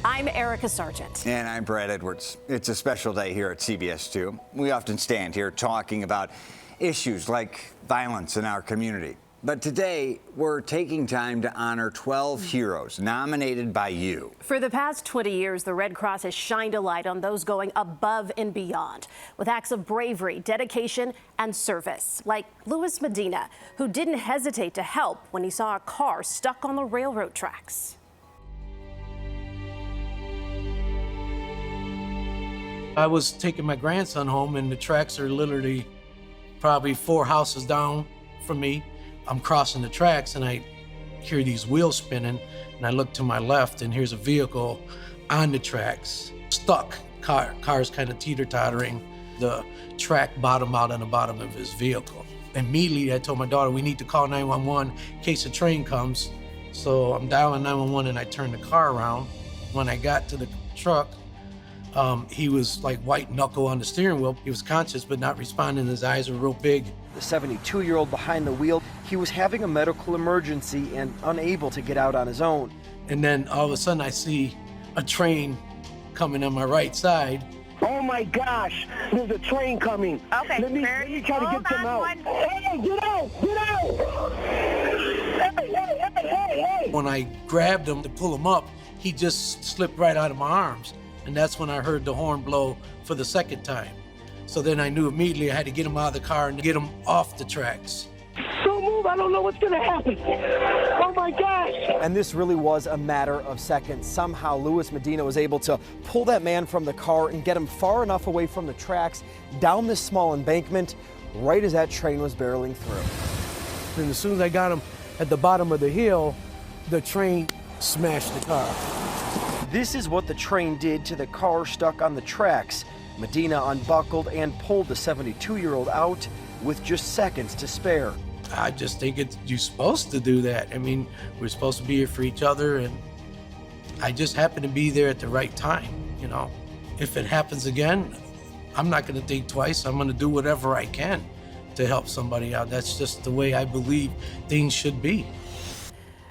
I'm Erica Sargent. And I'm Brad Edwards. It's a special day here at CBS 2. We often stand here talking about issues like violence in our community. But today, we're taking time to honor 12 heroes nominated by you. For the past 20 years, the Red Cross has shined a light on those going above and beyond with acts of bravery, dedication, and service, like Luis Medina, who didn't hesitate to help when he saw a car stuck on the railroad tracks. I was taking my grandson home, and the tracks are literally probably 4 houses down from me. I'm crossing the tracks and I hear these wheels spinning, and I look to my left and here's a vehicle on the tracks, stuck. Car's kind of teeter-tottering. The track bottomed out on the bottom of his vehicle. Immediately I told my daughter, we need to call 911 in case a train comes. So I'm dialing 911 and I turned the car around. When I got to the truck, he was like white knuckle on the steering wheel. He was conscious but not responding. His eyes were real big. The 72-year-old behind the wheel, he was having a medical emergency and unable to get out on his own. And then all of a sudden I see a train coming on my right side. Oh my gosh, there's a train coming. Okay, let me try to get them out. Hey, get out, get out! Hey. When I grabbed him to pull him up, he just slipped right out of my arms. And that's when I heard the horn blow for the second time. So then I knew immediately I had to get him out of the car and get him off the tracks. Don't move, I don't know what's gonna happen. Oh my gosh! And this really was a matter of seconds. Somehow Luis Medina was able to pull that man from the car and get him far enough away from the tracks, down this small embankment, right as that train was barreling through. And as soon as I got him at the bottom of the hill, the train smashed the car. This is what the train did to the car stuck on the tracks. Medina unbuckled and pulled the 72-year-old out with just seconds to spare. I just think you're supposed to do that. I mean, we're supposed to be here for each other, and I just happened to be there at the right time, you know. If it happens again, I'm not gonna think twice. I'm gonna do whatever I can to help somebody out. That's just the way I believe things should be.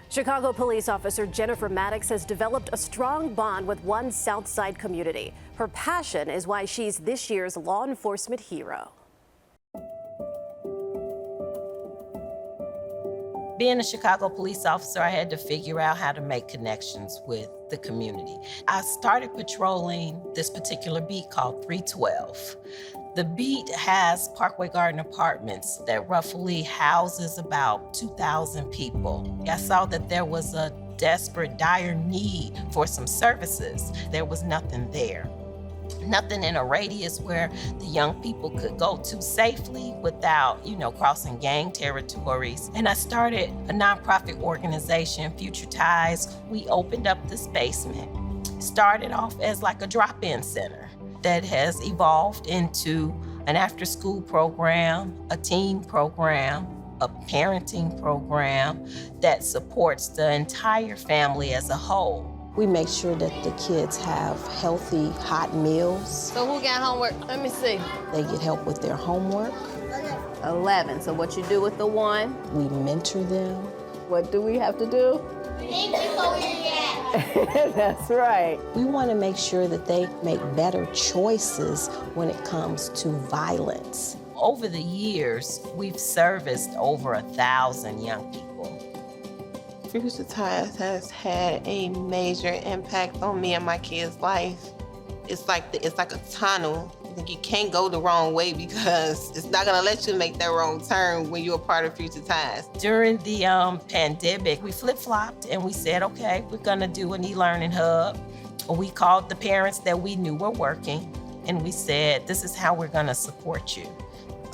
Chicago police officer Jennifer Maddox has developed a strong bond with one South Side community. Her passion is why she's this year's law enforcement hero. Being a Chicago police officer, I had to figure out how to make connections with the community. I started patrolling this particular beat called 312. The beat has Parkway Garden Apartments that roughly houses about 2,000 people. I saw that there was a desperate, dire need for some services. There was nothing there. Nothing in a radius where the young people could go to safely without, crossing gang territories. And I started a nonprofit organization, Future Ties. We opened up this basement. Started off as like a drop-in center that has evolved into an after-school program, a teen program, a parenting program that supports the entire family as a whole. We make sure that the kids have healthy, hot meals. So who got homework? Let me see. They get help with their homework. 11. So what you do with the 1? We mentor them. What do we have to do? Thank you for where you're at. That's right. We want to make sure that they make better choices when it comes to violence. Over the years, we've serviced over 1,000 young people. Future Ties has had a major impact on me and my kids' life. It's like a tunnel. You can't go the wrong way because it's not gonna let you make that wrong turn when you're a part of Future Ties. During the pandemic, we flip-flopped and we said, okay, we're gonna do an e-learning hub. We called the parents that we knew were working and we said, this is how we're gonna support you.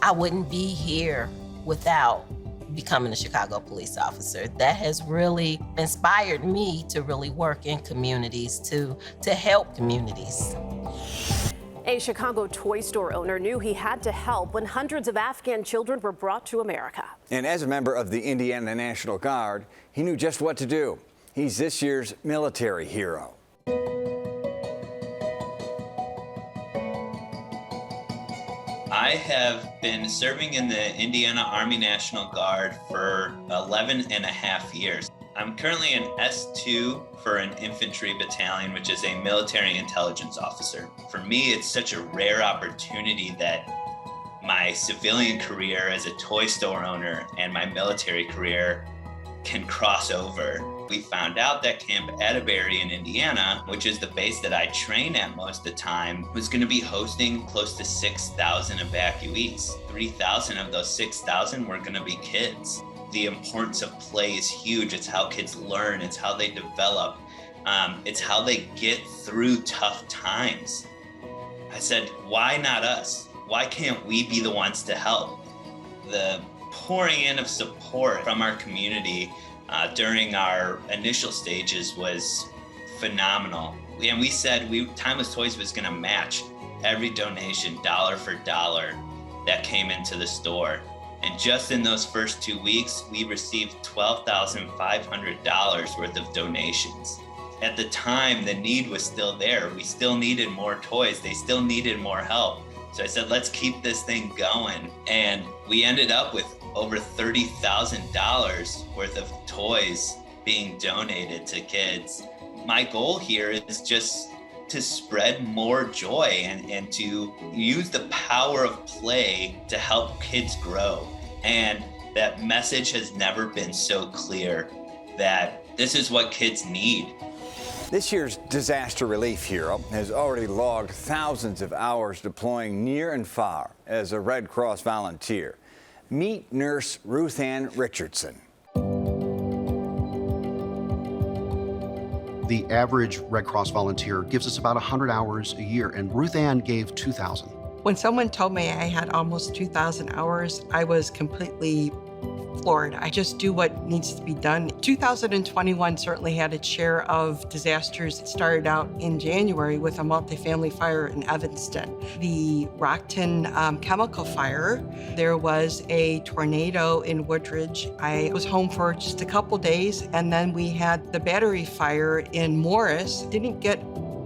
I wouldn't be here without becoming a Chicago police officer. That has really inspired me to really work in communities, to help communities. A Chicago toy store owner knew he had to help when hundreds of Afghan children were brought to America. And as a member of the Indiana National Guard, he knew just what to do. He's this year's military hero. I have been serving in the Indiana Army National Guard for 11 and a half years. I'm currently an S2 for an infantry battalion, which is a military intelligence officer. For me, it's such a rare opportunity that my civilian career as a toy store owner and my military career can cross over. We found out that Camp Atterbury in Indiana, which is the base that I train at most of the time, was going to be hosting close to 6,000 evacuees. 3,000 of those 6,000 were going to be kids. The importance of play is huge. It's how kids learn. It's how they develop. It's how they get through tough times. I said, why not us? Why can't we be the ones to help? The pouring in of support from our community during our initial stages was phenomenal. And we said Timeless Toys was going to match every donation dollar for dollar that came into the store. And just in those first 2 weeks, we received $12,500 worth of donations. At the time, the need was still there. We still needed more toys. They still needed more help. So I said, let's keep this thing going. And we ended up with over $30,000 worth of toys being donated to kids. My goal here is just to spread more joy and to use the power of play to help kids grow. And that message has never been so clear that this is what kids need. This year's disaster relief hero has already logged thousands of hours deploying near and far as a Red Cross volunteer. Meet nurse Ruth Ann Richardson. The average Red Cross volunteer gives us about 100 hours a year, and Ruth Ann gave 2,000. When someone told me I had almost 2,000 hours, I was completely floored. I just do what needs to be done. 2021 certainly had its share of disasters. It started out in January with a multifamily fire in Evanston. The Rockton chemical fire. There was a tornado in Woodridge. I was home for just a couple days, and then we had the battery fire in Morris. Didn't get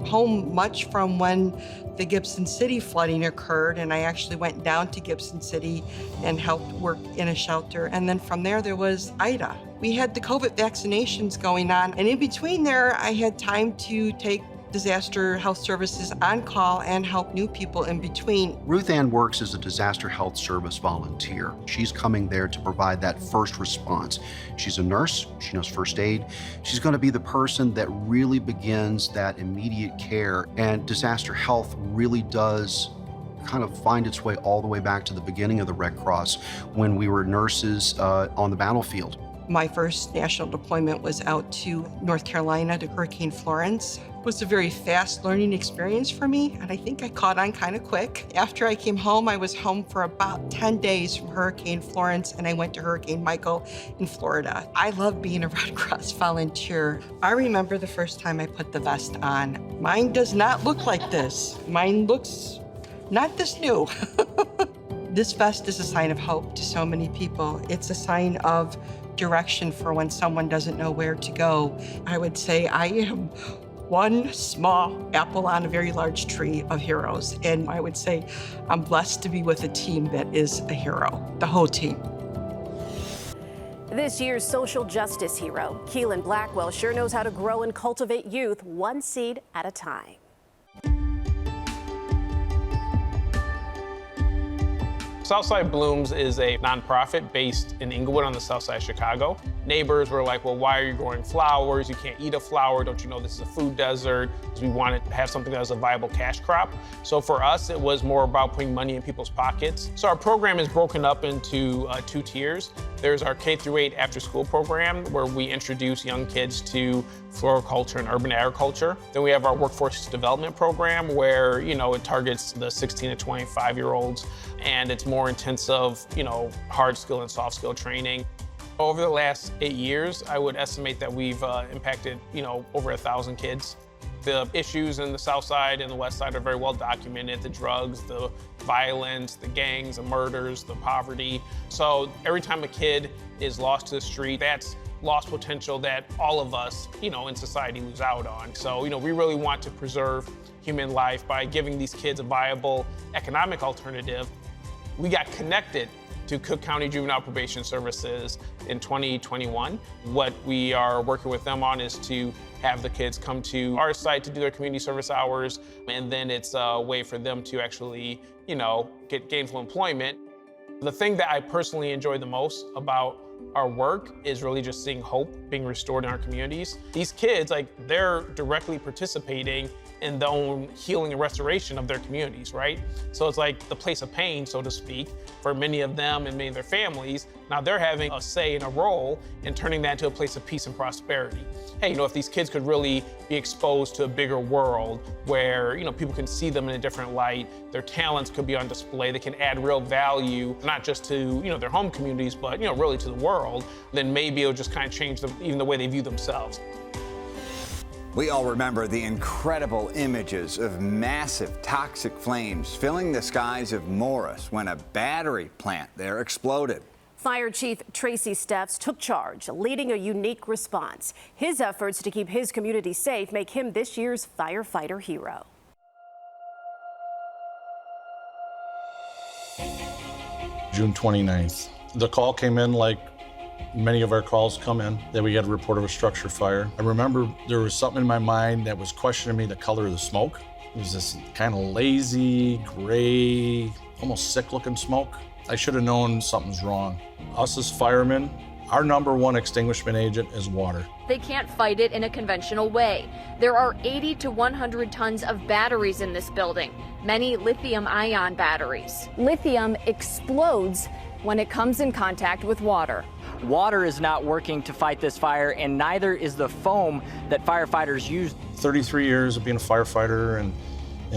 home much from when the Gibson City flooding occurred, and I actually went down to Gibson City and helped work in a shelter. And then from there was Ida. We had the COVID vaccinations going on, and in between there, I had time to take disaster health services on call and help new people in between. Ruth Ann works as a disaster health service volunteer. She's coming there to provide that first response. She's a nurse, she knows first aid. She's going to be the person that really begins that immediate care, and disaster health really does kind of find its way all the way back to the beginning of the Red Cross when we were nurses on the battlefield. My first national deployment was out to North Carolina to Hurricane Florence. It was a very fast learning experience for me, and I think I caught on kind of quick. After I came home, I was home for about 10 days from Hurricane Florence, and I went to Hurricane Michael in Florida. I love being a Red Cross volunteer. I remember the first time I put the vest on. Mine does not look like this. Mine looks not this new. This vest is a sign of hope to so many people. It's a sign of direction for when someone doesn't know where to go. I would say I am one small apple on a very large tree of heroes. And I would say I'm blessed to be with a team that is a hero, the whole team. This year's social justice hero, Keelan Blackwell, sure knows how to grow and cultivate youth one seed at a time. Southside Blooms is a nonprofit based in Inglewood on the south side of Chicago. Neighbors were like, well, why are you growing flowers? You can't eat a flower. Don't you know this is a food desert? We wanted to have something that was a viable cash crop. So for us, it was more about putting money in people's pockets. So our program is broken up into two tiers. There's our K-8 after school program where we introduce young kids to floriculture and urban agriculture. Then we have our workforce development program where, it targets the 16 to 25-year-olds, and it's more intensive, hard skill and soft skill training. Over the last 8 years, I would estimate that we've impacted, over 1,000 kids. The issues in the south side and the west side are very well documented. The drugs, the violence, the gangs, the murders, the poverty. So every time a kid is lost to the street, that's lost potential that all of us, in society lose out on. So, we really want to preserve human life by giving these kids a viable economic alternative. We got connected to Cook County Juvenile Probation Services in 2021. What we are working with them on is to have the kids come to our site to do their community service hours, and then it's a way for them to actually, get gainful employment. The thing that I personally enjoy the most about our work is really just seeing hope being restored in our communities. These kids, they're directly participating in the own healing and restoration of their communities, right? So it's like the place of pain, so to speak, for many of them and many of their families. Now they're having a say and a role in turning that into a place of peace and prosperity. Hey, if these kids could really be exposed to a bigger world where, people can see them in a different light, their talents could be on display, they can add real value, not just to, their home communities, but, really to the world, then maybe it'll just kind of change even the way they view themselves. We all remember the incredible images of massive toxic flames filling the skies of Morris when a battery plant there exploded. Fire Chief Tracy Steffs took charge, leading a unique response. His efforts to keep his community safe make him this year's Firefighter hero. June 29th. The call came in like many of our calls come in, that we had a report of a structure fire. I remember there was something in my mind that was questioning me the color of the smoke. It was this kind of lazy, gray, almost sick-looking smoke. I should have known something's wrong. Us as firemen, our #1 extinguishment agent is water. They can't fight it in a conventional way. There are 80 to 100 tons of batteries in this building, many lithium-ion batteries. Lithium explodes when it comes in contact with water. Water is not working to fight this fire, and neither is the foam that firefighters use. 33 years of being a firefighter and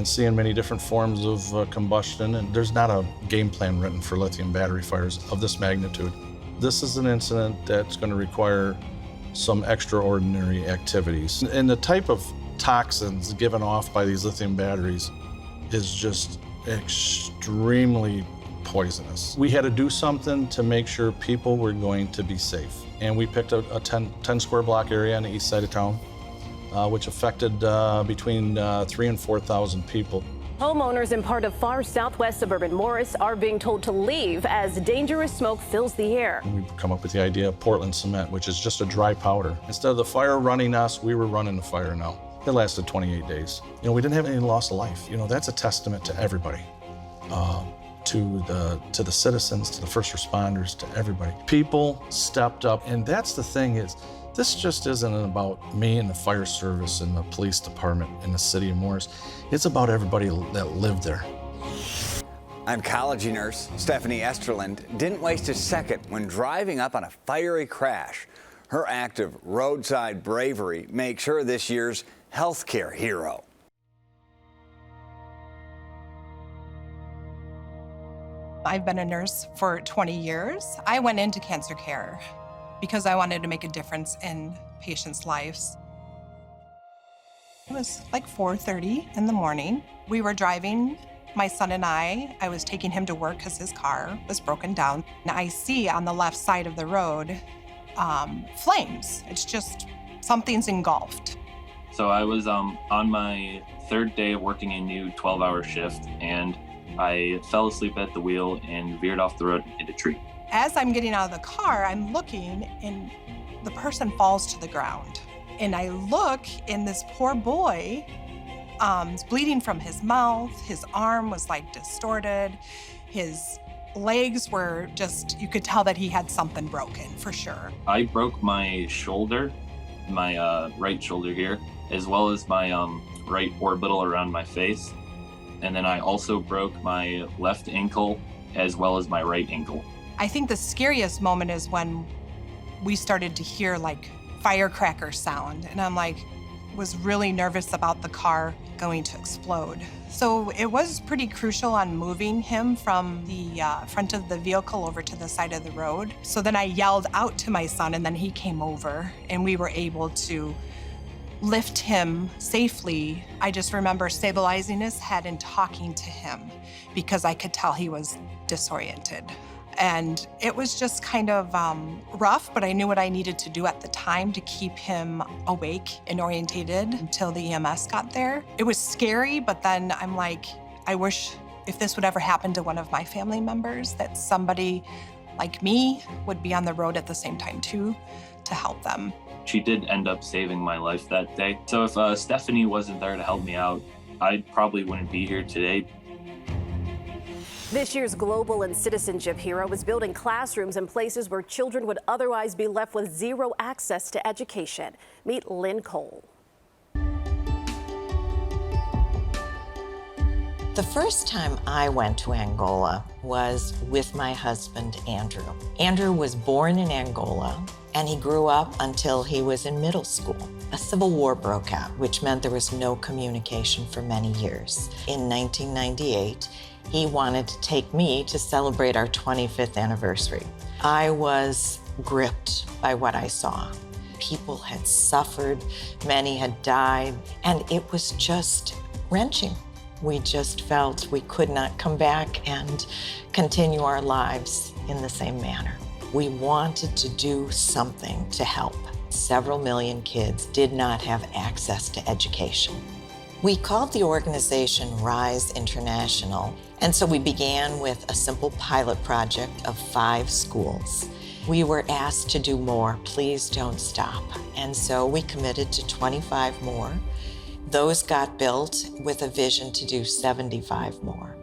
seeing many different forms of combustion, and there's not a game plan written for lithium battery fires of this magnitude. This is an incident that's going to require some extraordinary activities. And the type of toxins given off by these lithium batteries is just extremely poisonous. We had to do something to make sure people were going to be safe. And we picked a 10 square block area on the east side of town, which affected between 3,000 and 4,000 people. Homeowners in part of far southwest suburban Morris are being told to leave as dangerous smoke fills the air. We've come up with the idea of Portland cement, which is just a dry powder. Instead of the fire running us, we were running the fire now. It lasted 28 days. We didn't have any loss of life. That's a testament to everybody. To the citizens, to the first responders, to everybody. People stepped up, and that's the thing is, this just isn't about me and the fire service and the police department in the city of Morris. It's about everybody that lived there. Oncology nurse Stephanie Esterland didn't waste a second when driving up on a fiery crash. Her act of roadside bravery makes her this year's healthcare hero. I've been a nurse for 20 years. I went into cancer care because I wanted to make a difference in patients' lives. It was like 4:30 in the morning. We were driving, my son and I was taking him to work because his car was broken down. And I see on the left side of the road, flames. It's just, something's engulfed. So I was on my 3rd day of working a new 12-hour shift, and I fell asleep at the wheel and veered off the road and hit a tree. As I'm getting out of the car, I'm looking and the person falls to the ground. And I look and this poor boy is bleeding from his mouth. His arm was distorted. His legs were just, you could tell that he had something broken for sure. I broke my shoulder, my right shoulder here, as well as my right orbital around my face. And then I also broke my left ankle as well as my right ankle. I think the scariest moment is when we started to hear firecracker sound. And I'm was really nervous about the car going to explode. So it was pretty crucial on moving him from the front of the vehicle over to the side of the road. So then I yelled out to my son, and then he came over and we were able to lift him safely. I just remember stabilizing his head and talking to him because I could tell he was disoriented. And it was just kind of rough, but I knew what I needed to do at the time to keep him awake and orientated until the EMS got there. It was scary, but then I'm I wish if this would ever happen to one of my family members, that somebody like me would be on the road at the same time too, to help them. She did end up saving my life that day. So if Stephanie wasn't there to help me out, I probably wouldn't be here today. This year's Global and Citizenship Hero is building classrooms in places where children would otherwise be left with zero access to education. Meet Lynn Cole. The first time I went to Angola was with my husband, Andrew. Andrew was born in Angola, and he grew up until he was in middle school. A civil war broke out, which meant there was no communication for many years. In 1998, he wanted to take me to celebrate our 25th anniversary. I was gripped by what I saw. People had suffered, many had died, and it was just wrenching. We just felt we could not come back and continue our lives in the same manner. We wanted to do something to help. Several million kids did not have access to education. We called the organization Rise International, and so we began with a simple pilot project of 5 schools. We were asked to do more. Please don't stop. And so we committed to 25 more. Those got built with a vision to do 75 more.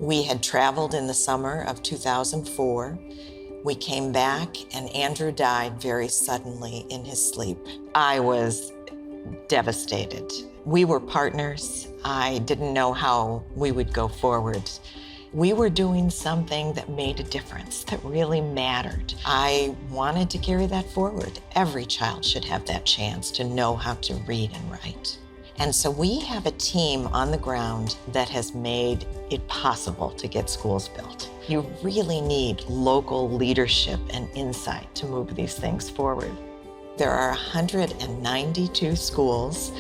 We had traveled in the summer of 2004. We came back and Andrew died very suddenly in his sleep. I was devastated. We were partners. I didn't know how we would go forward. We were doing something that made a difference, that really mattered. I wanted to carry that forward. Every child should have that chance to know how to read and write. And so we have a team on the ground that has made it possible to get schools built. You really need local leadership and insight to move these things forward. There are 192 schools,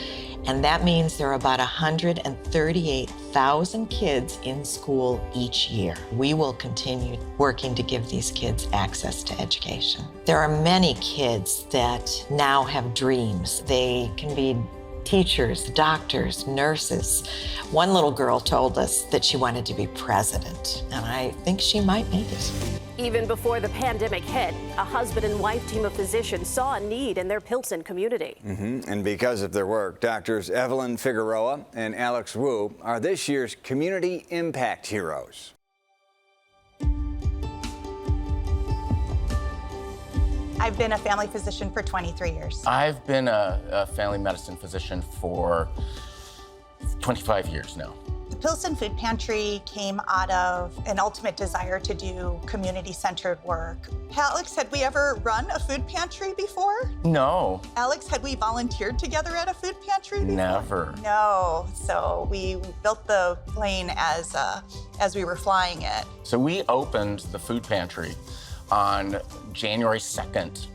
and that means there are about 138,000 kids in school each year. We will continue working to give these kids access to education. There are many kids that now have dreams. They can be teachers, doctors, nurses. One little girl told us that she wanted to be president, and I think she might make it. Even before the pandemic hit, a husband and wife team of physicians saw a need in their Pilsen community. And because of their work, doctors Evelyn Figueroa and Alex Wu are this year's Community Impact Heroes. I've been a family physician for 23 years. I've been a family medicine physician for 25 years now. The Pilsen Food Pantry came out of an ultimate desire to do community-centered work. Alex, had we ever run a food pantry before? No. Alex, had we volunteered together at a food pantry before? Never. No. So we built the plane as we were flying it. So we opened the food pantry on January 2nd,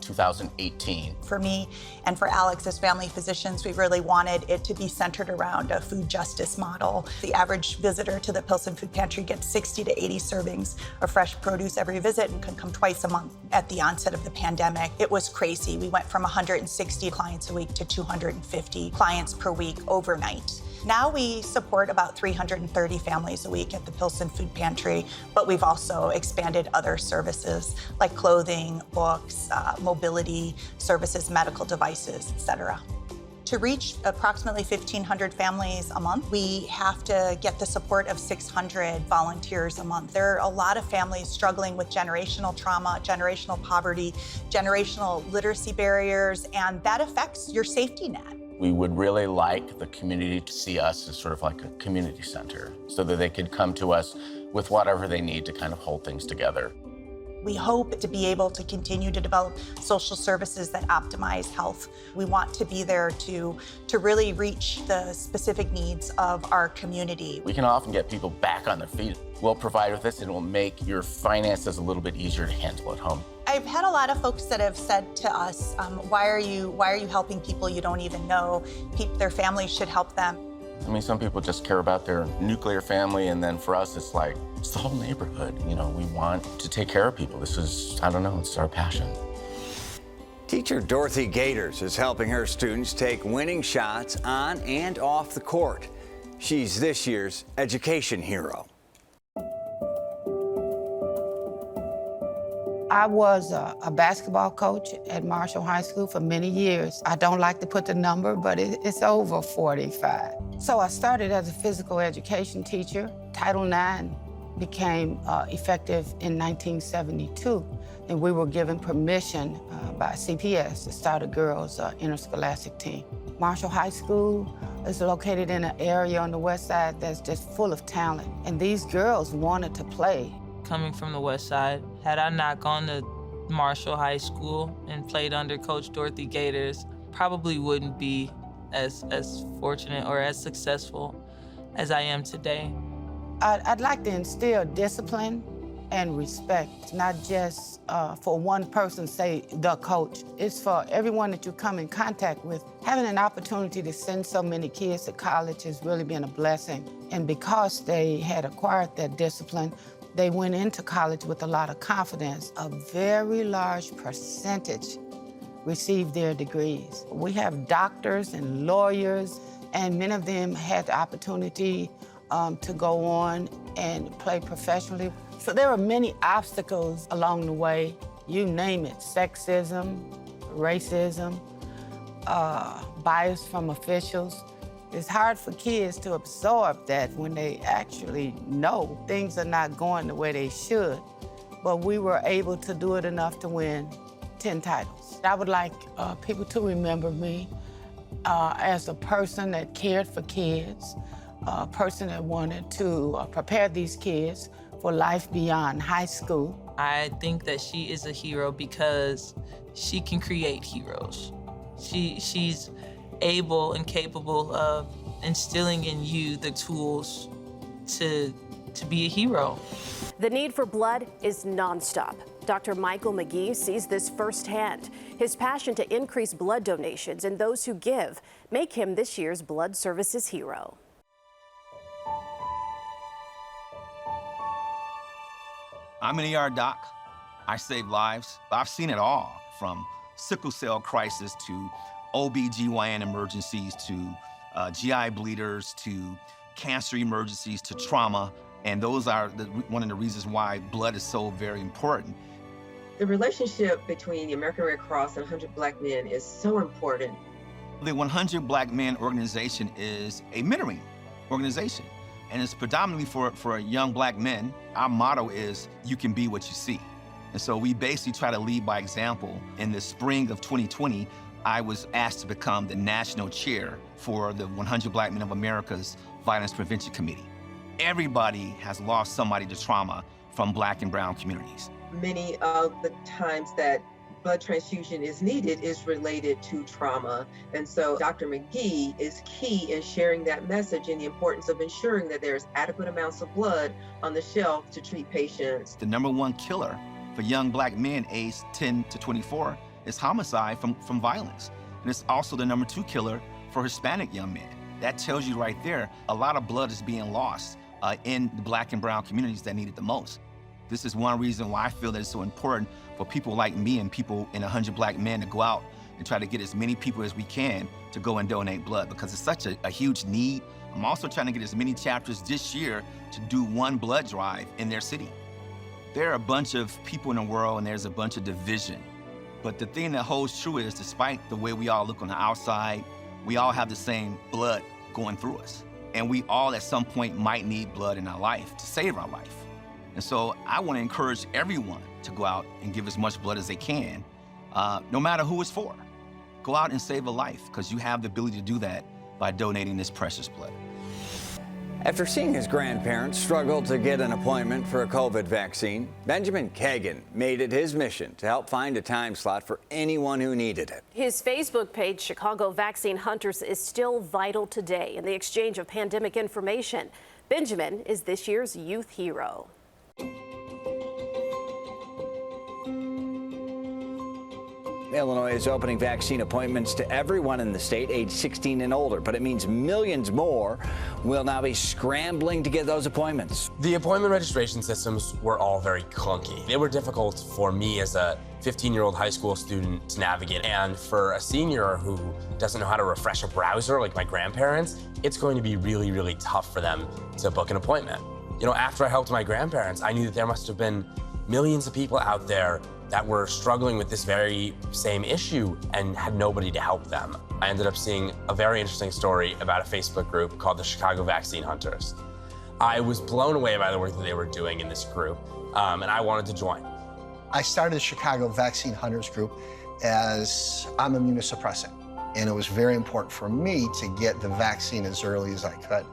2018. For me and for Alex as family physicians, we really wanted it to be centered around a food justice model. The average visitor to the Pilsen Food Pantry gets 60 to 80 servings of fresh produce every visit and can come twice a month. At the onset of the pandemic, it was crazy. We went from 160 clients a week to 250 clients per week overnight. Now we support about 330 families a week at the Pilsen Food Pantry, but we've also expanded other services like clothing, books, mobility services, medical devices, etc. To reach approximately 1,500 families a month, we have to get the support of 600 volunteers a month. There are a lot of families struggling with generational trauma, generational poverty, generational literacy barriers, and that affects your safety net. We would really like the community to see us as sort of like a community center so that they could come to us with whatever they need to kind of hold things together. We hope to be able to continue to develop social services that optimize health. We want to be there to really reach the specific needs of our community. We can often get people back on their feet. We'll provide with this and it will make your finances a little bit easier to handle at home. I've had a lot of folks that have said to us, why are you helping people you don't even know? Their families should help them. I mean, some people just care about their nuclear family, and then for us, it's like, it's the whole neighborhood. You know, we want to take care of people. This is, I don't know, it's our passion. Teacher Dorothy Gators is helping her students take winning shots on and off the court. She's this year's education hero. I was a basketball coach at Marshall High School for many years. I don't like to put the number, but it's over 45. So I started as a physical education teacher. Title IX became effective in 1972, and we were given permission by CPS to start a girls' interscholastic team. Marshall High School is located in an area on the west side that's just full of talent, and these girls wanted to play. Coming from the west side, had I not gone to Marshall High School and played under Coach Dorothy Gators, probably wouldn't be as fortunate or as successful as I am today. I'd like to instill discipline and respect, not just for one person, say the coach. It's for everyone that you come in contact with. Having an opportunity to send so many kids to college has really been a blessing. And because they had acquired that discipline, they went into college with a lot of confidence. A very large percentage received their degrees. We have doctors and lawyers, and many of them had the opportunity to go on and play professionally. So there are many obstacles along the way, you name it, sexism, racism, bias from officials. It's hard for kids to absorb that when they actually know things are not going the way they should. But we were able to do it enough to win 10 titles. I would like people to remember me as a person that cared for kids, a person that wanted to prepare these kids for life beyond high school. I think that she is a hero because she can create heroes. She's able and capable of instilling in you the tools to be a hero. The need for blood is nonstop. Dr. Michael McGee sees this firsthand. His passion to increase blood donations and those who give make him this year's Blood Services Hero. I'm an ER doc. I save lives. I've seen it all, from sickle cell crisis to OB/GYN emergencies to GI bleeders to cancer emergencies to trauma. And those are one of the reasons why blood is so very important. The relationship between the American Red Cross and 100 Black Men is so important. The 100 Black Men organization is a mentoring organization, and it's predominantly for young Black men. Our motto is, you can be what you see. And so we basically try to lead by example. In the spring of 2020, I was asked to become the national chair for the 100 Black Men of America's Violence Prevention Committee. Everybody has lost somebody to trauma from Black and brown communities. Many of the times that blood transfusion is needed is related to trauma. And so Dr. McGee is key in sharing that message and the importance of ensuring that there's adequate amounts of blood on the shelf to treat patients. The #1 killer for young Black men aged 10 to 24 is homicide from violence. And it's also the #2 killer for Hispanic young men. That tells you right there, a lot of blood is being lost in the Black and brown communities that need it the most. This is one reason why I feel that it's so important for people like me and people in 100 Black Men to go out and try to get as many people as we can to go and donate blood, because it's such a huge need. I'm also trying to get as many chapters this year to do one blood drive in their city. There are a bunch of people in the world and there's a bunch of division. But the thing that holds true is, despite the way we all look on the outside, we all have the same blood going through us. And we all at some point might need blood in our life to save our life. And so I want to encourage everyone to go out and give as much blood as they can, no matter who it's for. Go out and save a life, because you have the ability to do that by donating this precious blood. After seeing his grandparents struggle to get an appointment for a COVID vaccine, Benjamin Kagan made it his mission to help find a time slot for anyone who needed it. His Facebook page, Chicago Vaccine Hunters, is still vital today in the exchange of pandemic information. Benjamin is this year's youth hero. Illinois is opening vaccine appointments to everyone in the state age 16 and older, but it means millions more will now be scrambling to get those appointments. The appointment registration systems were all very clunky. They were difficult for me as a 15-year-old high school student to navigate, and for a senior who doesn't know how to refresh a browser like my grandparents, it's going to be really, really tough for them to book an appointment. You know, after I helped my grandparents, I knew that there must have been millions of people out there that were struggling with this very same issue and had nobody to help them. I ended up seeing a very interesting story about a Facebook group called the Chicago Vaccine Hunters. I was blown away by the work that they were doing in this group, and I wanted to join. I started the Chicago Vaccine Hunters group as I'm immunosuppressant, and it was very important for me to get the vaccine as early as I could.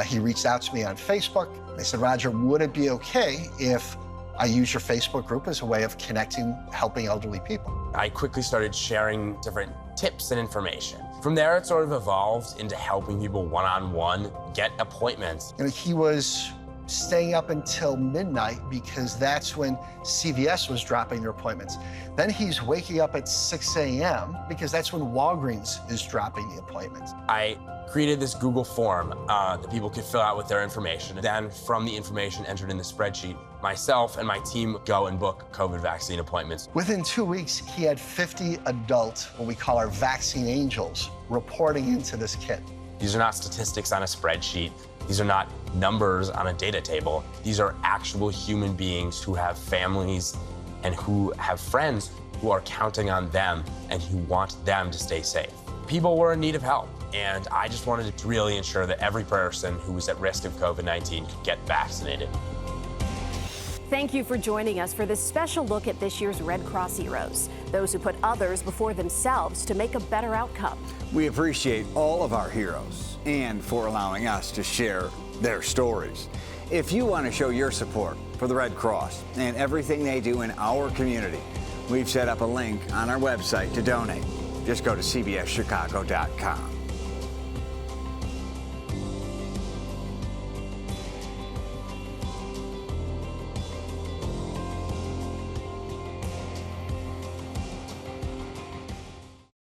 He reached out to me on Facebook. They said, Roger, would it be okay if I use your Facebook group as a way of connecting, helping elderly people? I quickly started sharing different tips and information. From there, it sort of evolved into helping people one-on-one get appointments. You know, he was staying up until midnight because that's when CVS was dropping their appointments. Then he's waking up at 6 a.m. because that's when Walgreens is dropping the appointments. I created this Google form that people could fill out with their information. Then from the information entered in the spreadsheet, myself and my team would go and book COVID vaccine appointments. Within 2 weeks, he had 50 adult, what we call our vaccine angels, reporting into this kit. These are not statistics on a spreadsheet. These are not numbers on a data table. These are actual human beings who have families and who have friends who are counting on them and who want them to stay safe. People were in need of help, and I just wanted to really ensure that every person who was at risk of COVID-19 could get vaccinated. Thank you for joining us for this special look at this year's Red Cross Heroes, those who put others before themselves to make a better outcome. We appreciate all of our heroes and for allowing us to share their stories. If you want to show your support for the Red Cross and everything they do in our community, we've set up a link on our website to donate. Just go to cbschicago.com.